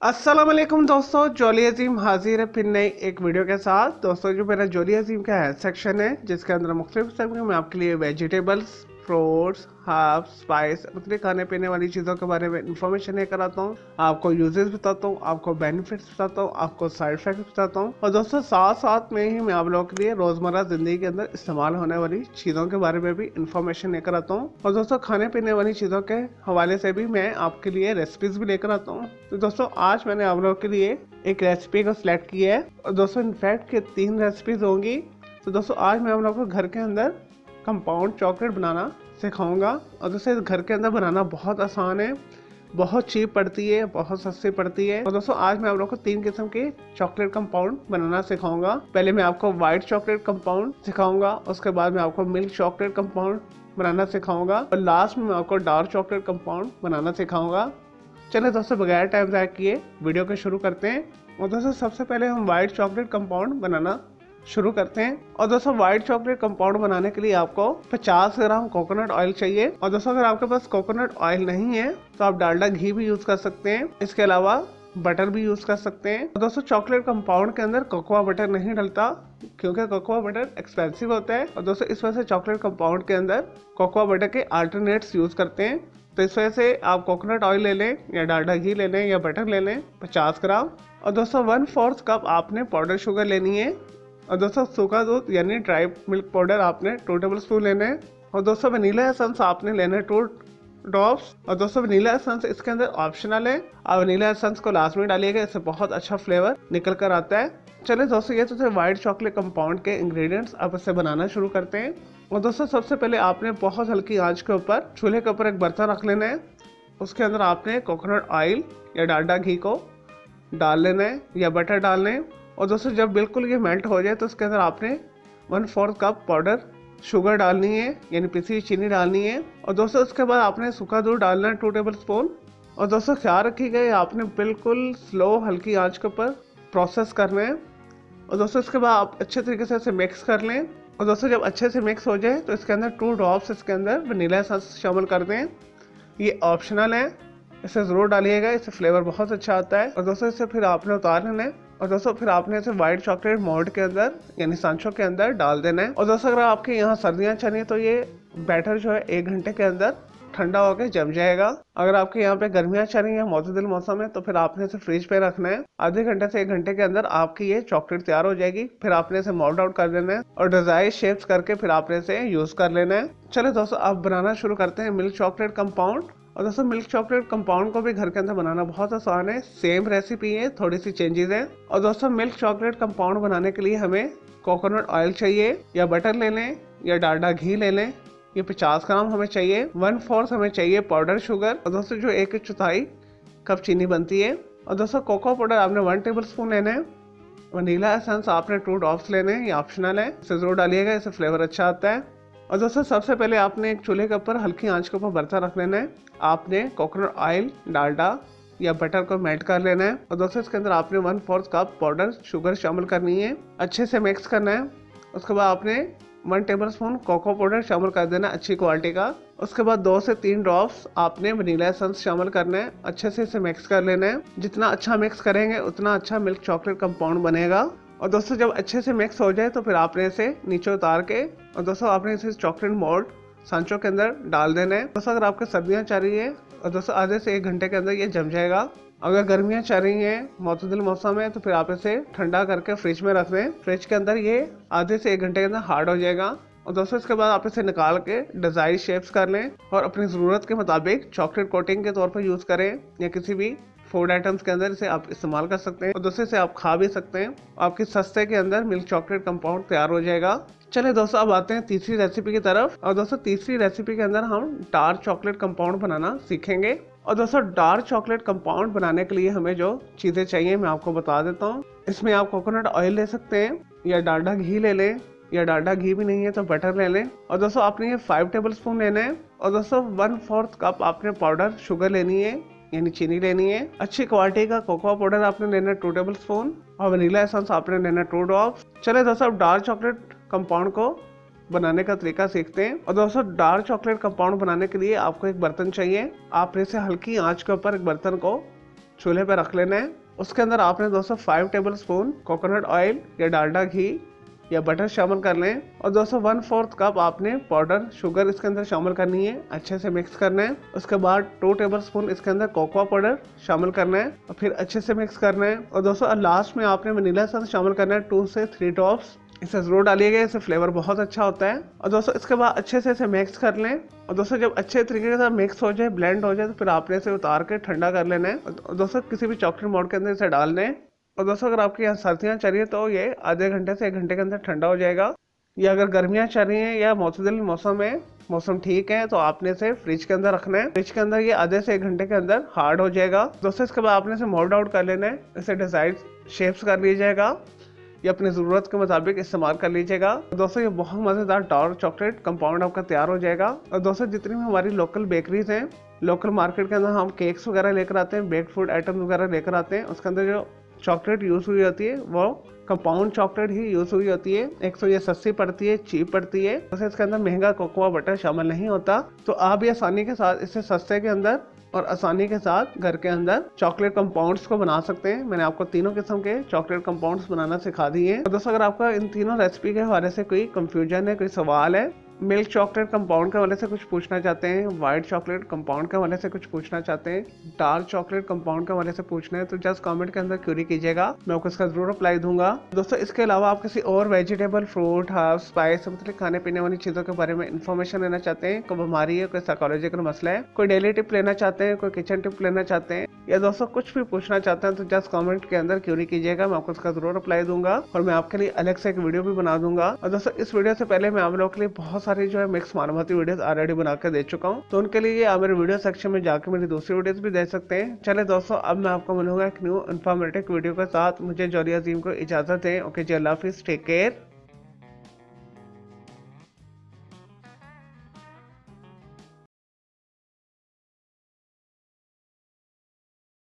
अस्सलाम वालेकुम दोस्तों, जॉली अजीम हाजिर है फिर नई एक वीडियो के साथ। दोस्तों जो मेरा जॉली अजीम का हेल्थ सेक्शन है जिसके अंदर मुख्तलिफ किस्म के मैं आपके लिए वेजिटेबल्स, फ्रूट्स, हर्ब्स, स्पाइस, मुख्तलिफ खाने पीने वाली चीज़ों के बारे में इंफॉर्मेशन लेकर आता हूँ। आपको यूजेस बताता हूँ, आपको बेनिफिट्स बताता हूँ, आपको साइड इफेक्ट्स बताता हूँ और दोस्तों साथ साथ में ही मैं आप लोगों के लिए रोज़मर्रा ज़िंदगी के अंदर इस्तेमाल होने वाली चीज़ों के बारे में भी इंफॉर्मेशन लेकर आता हूँ और दोस्तों खाने पीने वाली चीज़ों के हवाले से भी मैं आपके लिए रेसिपीज भी लेकर आता हूँ। तो दोस्तों आज मैंने आप लोगों के लिए एक रेसिपी को सिलेक्ट किया है और दोस्तों इनफैक्ट के 3 रेसिपीज होंगी। तो दोस्तों आज मैं आप लोगों को घर के अंदर कंपाउंड चॉकलेट बनाना सिखाऊंगा और दोस्तों इस घर के अंदर बनाना बहुत आसान है, बहुत चीप पड़ती है, बहुत सस्ती पड़ती है। और दोस्तों आज मैं आप लोगों को 3 किस्म के चॉकलेट कंपाउंड बनाना सिखाऊंगा। पहले मैं आपको व्हाइट चॉकलेट कंपाउंड सिखाऊंगा, उसके बाद मैं आपको मिल्क चॉकलेट कंपाउंड बनाना सिखाऊंगा और लास्ट में मैं आपको डार्क चॉकलेट कंपाउंड बनाना सिखाऊंगा। चलिए दोस्तों बगैर टाइम ज़ाया किए वीडियो को शुरू करते हैं। और दोस्तों सबसे पहले हम व्हाइट चॉकलेट कंपाउंड बनाना शुरू करते हैं। और दोस्तों व्हाइट चॉकलेट कंपाउंड बनाने के लिए आपको 50 ग्राम कोकोनट ऑयल चाहिए। और दोस्तों अगर आपके पास कोकोनट ऑयल नहीं है तो आप डालडा घी भी यूज कर सकते हैं, इसके अलावा बटर भी यूज कर सकते हैं। और दोस्तों चॉकलेट कंपाउंड के अंदर कोकोआ बटर नहीं डलता क्योंकि कोकोआ बटर एक्सपेंसिव होता है और दोस्तों इस वजह से चॉकलेट कंपाउंड के अंदर कोकोआ बटर के अल्टरनेट्स यूज करते हैं। तो इस वजह से आप कोकोनट ऑयल ले लें या डालडा घी ले लें या बटर ले लें 50 ग्राम। और दोस्तों 1/4 कप आपने पाउडर शुगर लेनी है। और दोस्तों सूखा दूध यानी ड्राई मिल्क पाउडर आपने 2 टेबल स्पून लेने हैं। और दोस्तों वनीला एसेंस आपने लेना है 2 ड्रॉप्स। और दोस्तों वनीला एसेंस इसके अंदर ऑप्शनल है, आप वनीला एसेंस को लास्ट में डालिएगा, इससे बहुत अच्छा फ्लेवर निकल कर आता है। चलिए दोस्तों ये तो थे व्हाइट चॉकलेट कंपाउंड के इंग्रेडिएंट्स, अब इसे बनाना शुरू करते हैं। और दोस्तों सबसे पहले आपने बहुत हल्की आंच के ऊपर चूल्हे के ऊपर एक बर्तन रख लेना है, उसके अंदर आपने कोकोनट ऑयल या डालडा घी को डाल लेना है या बटर डालना है। और दोस्तों जब बिल्कुल ये मेल्ट हो जाए तो उसके अंदर आपने 1/4 कप पाउडर शुगर डालनी है यानी पिसी हुई चीनी डालनी है। और दोस्तों उसके बाद आपने सूखा दूध डालना है 2 टेबल स्पून। और दोस्तों ख्याल रखिएगा आपने बिल्कुल स्लो हल्की आंच के ऊपर प्रोसेस करना है। और दोस्तों इसके बाद आप अच्छे तरीके से इसे मिक्स कर लें। और दोस्तों जब अच्छे से मिक्स हो जाए तो इसके अंदर 2 ड्रॉप्स इसके अंदर वनीला एसेंस शामिल कर दें, ये ऑप्शनल है, इसे ज़रूर डालिएगा, इससे फ्लेवर बहुत अच्छा आता है। और दोस्तों इसे फिर आपने उतार लेना है और दोस्तों फिर आपने इसे व्हाइट चॉकलेट मोल्ड के अंदर यानी सांचो के अंदर डाल देना है। और दोस्तों अगर आपके यहाँ सर्दियाँ चली तो ये बैटर जो है 1 घंटे के अंदर ठंडा होकर जम जाएगा। अगर आपके यहाँ पे गर्मियाँ चल रही है मौतदिल मौसम है तो फिर आपने इसे फ्रिज पे रखना है, आधे घंटे से 1 घंटे के अंदर आपकी ये चॉकलेट तैयार हो जाएगी। फिर आपने इसे मोल्ड आउट कर देना है और डिजाइन शेप्स करके फिर आपने इसे यूज कर लेना है। चलिए दोस्तों अब बनाना शुरू करते हैं मिल्क चॉकलेट कंपाउंड। और दोस्तों मिल्क चॉकलेट कंपाउंड को भी घर के अंदर बनाना बहुत आसान है, सेम रेसिपी है, थोड़ी सी चेंजेस है। और दोस्तों मिल्क चॉकलेट कंपाउंड बनाने के लिए हमें कोकोनट ऑयल चाहिए या बटर ले लें या डालडा घी ले लें, ये 50 ग्राम हमें चाहिए। 1/4 हमें चाहिए पाउडर शुगर और दोस्तों जो 1/4 कप चीनी बनती है। और दोस्तों कोको पाउडर आपने 1 टेबल स्पून लेना है। वनीला एसेंस आपने 2 ड्रॉप्स लेने हैं, ये ऑप्शनल है, इसे जरूर डालिएगा, इससे फ्लेवर अच्छा आता है। और दोस्तों सबसे पहले आपने एक चूल्हे के ऊपर हल्की आंच के ऊपर बर्तन रख लेना है, आपने कोकोनट ऑयल डालडा या बटर को मेल्ट कर लेना है। और दोस्तों इसके अंदर आपने 1/4 कप पाउडर शुगर शामिल करनी है, अच्छे से मिक्स करना है। उसके बाद आपने 1 टेबल स्पून कोको पाउडर शामिल कर देना अच्छी क्वालिटी का। उसके बाद 2 से 3 ड्रॉप्स आपने वनीला एसेंस शामिल करना है, अच्छे से इसे मिक्स कर लेना है। जितना अच्छा मिक्स करेंगे उतना अच्छा मिल्क चॉकलेट कंपाउंड बनेगा। और दोस्तों जब अच्छे से मिक्स हो जाए तो फिर आपने इसे नीचे उतार के और दोस्तों आपने इसे चॉकलेट मोल्ड सांचो के अंदर डाल देना है। दोस्तों अगर आपके सर्दियाँ चल रही है और दोस्तों आधे से 1 घंटे के अंदर ये जम जाएगा। अगर गर्मियाँ चल रही हैं मौतदिल मौसम है तो फिर आप इसे ठंडा करके फ्रिज में रख दें, फ्रिज के अंदर ये आधे से 1 घंटे के अंदर हार्ड हो जाएगा। और दोस्तों इसके बाद आप इसे निकाल के डिजाइन शेप्स कर लें और अपनी ज़रूरत के मुताबिक चॉकलेट कोटिंग के तौर पर यूज़ करें या किसी भी फूड आइटम्स के अंदर इसे आप इस्तेमाल कर सकते हैं और दोस्तों इसे आप खा भी सकते हैं। आपके सस्ते के अंदर मिल्क चॉकलेट कंपाउंड तैयार हो जाएगा। चलिए दोस्तों अब आते हैं तीसरी रेसिपी की तरफ। और दोस्तों तीसरी रेसिपी के अंदर हम डार्क चॉकलेट कंपाउंड बनाना सीखेंगे। और दोस्तों डार्क चॉकलेट कंपाउंड बनाने के लिए हमें जो चीज़ें चाहिए मैं आपको बता देता हूँ। इसमें आप कोकोनट ऑयल ले सकते हैं या डालडा घी ले लें या डालडा घी भी नहीं है तो बटर ले लें। और दोस्तों आपने ये 5 टेबल स्पून लेना है। और दोस्तों 1/4 कप आपने पाउडर शुगर लेनी है यानी चीनी लेनी है, अच्छी क्वालिटी का कोकोआ पाउडर आपने लेना है 2 टेबल स्पून और वनीला एसेंस आपने लेना है 2 ड्रॉप्स। चले दोस्तों अब डार्क चॉकलेट कंपाउंड को बनाने का तरीका सीखते हैं। और दोस्तों डार्क चॉकलेट कंपाउंड बनाने के लिए आपको एक बर्तन चाहिए, आपने इसे हल्की आंच के ऊपर एक बर्तन को चूल्हे पे रख लेना है। उसके अंदर आपने दोस्तों 5 टेबल स्पून कोकोनट ऑयल या डालडा घी या बटर शामिल कर लें और दोस्तों 1/4 कप आपने पाउडर शुगर इसके अंदर शामिल करनी है, अच्छे से मिक्स करना है। उसके बाद 2 टेबल स्पून इसके अंदर कोकोआ पाउडर शामिल करना है और फिर अच्छे से मिक्स करना है। और दोस्तों लास्ट में आपने वनीला एसेंस शामिल करना है 2 से 3 ड्रॉप्स, इसे जरूर डालिएगा, इससे फ्लेवर बहुत अच्छा होता है। और दोस्तों इसके बाद अच्छे से इसे मिक्स कर लें और दोस्तों जब अच्छे तरीके के साथ मिक्स हो जाए, ब्लेंड हो जाए, तो फिर आपने इसे उतार के ठंडा कर लेना है और दोस्तों किसी भी चॉकलेट मोल्ड के अंदर इसे डाल दें। और दोस्तों अगर आपके यहाँ सर्दियाँ चल रही है तो ये आधे घंटे से 1 घंटे के अंदर ठंडा हो जाएगा, या अगर गर्मियाँ चल रही हैं या मौसम मौसम है, मौसम ठीक है, तो आपने इसे फ्रिज के अंदर रखना है। फ्रिज के अंदर ये आधे से 1 घंटे के अंदर हार्ड हो जाएगा। दोस्तों इसके बाद आपने इसे मोल्ड आउट कर लेना है, इसे डिजाइन शेप्स कर लीजिएगा, ये अपनी ज़रूरत के मुताबिक इस्तेमाल कर लीजिएगा। दोस्तों ये बहुत मज़ेदार डार्क चॉकलेट कंपाउंड आपका तैयार हो जाएगा। और दोस्तों जितनी भी हमारी लोकल बेकरीज हैं, लोकल मार्केट के अंदर हम केक्स वगैरह लेकर आते हैं, बेक्ड फूड आइटम वगैरह लेकर आते हैं, उसके अंदर जो चॉकलेट यूज़ हुई होती है वो कंपाउंड चॉकलेट ही यूज़ हुई होती है। एक तो ये सस्ती पड़ती है, चीप पड़ती है, वैसे इसके अंदर महंगा कोकोआ बटर शामिल नहीं होता। तो आप ये आसानी के साथ इससे सस्ते के अंदर और आसानी के साथ घर के अंदर चॉकलेट कंपाउंड्स को बना सकते हैं। मैंने आपको तीनों किस्म के चॉकलेट कंपाउंड्स बनाना सिखा दिए हैं। दोस्तों अगर आपका इन तीनों रेसिपी के हवाले से कोई कंफ्यूजन है, कोई सवाल है, मिल्क चॉकलेट कंपाउंड के हवाले से कुछ पूछना चाहते हैं, वाइट चॉकलेट कंपाउंड के हवाले से कुछ पूछना चाहते हैं, डार्क चॉकलेट कंपाउंड के हवाले से पूछना है, तो जस्ट कमेंट के अंदर क्वेरी कीजिएगा, मैं आपको इसका जरूर रिप्लाई दूंगा। दोस्तों इसके अलावा आप किसी और वेजिटेबल, फ्रूट, हर्ब, स्पाइस, मतलब खाने पीने वाली चीज़ों के बारे में इन्फॉर्मेशन लेना चाहते हैं, कोई बीमारी है, कोई साइकोलॉजिकल मसला है, कोई डेली टिप लेना चाहते हैं, कोई किचन टिप लेना चाहते हैं, या दोस्तों कुछ भी पूछना चाहते हैं, तो जस्ट कमेंट के अंदर क्वेरी कीजिएगा, मैं आपको इसका जरूर रिप्लाई दूंगा और मैं आपके लिए अलग से एक वीडियो भी बना दूंगा। और दोस्तों इस वीडियो से पहले मैं आप लोगों के लिए बहुत सारी जो है मिक्स मालूमाती वीडियोस ऑलरेडी बना कर दे चुका हूँ, तो उनके लिए आप मेरे वीडियो सेक्शन में जाकर मेरी दूसरी वीडियोस भी देख सकते हैं। चले दोस्तों अब मैं आपको मिलूंगा एक न्यू इन्फॉर्मेटिव वीडियो के साथ। मुझे जॉली अजीम को इजाजत दें। ओके जी, अल्लाह हाफिज़, टेक केयर।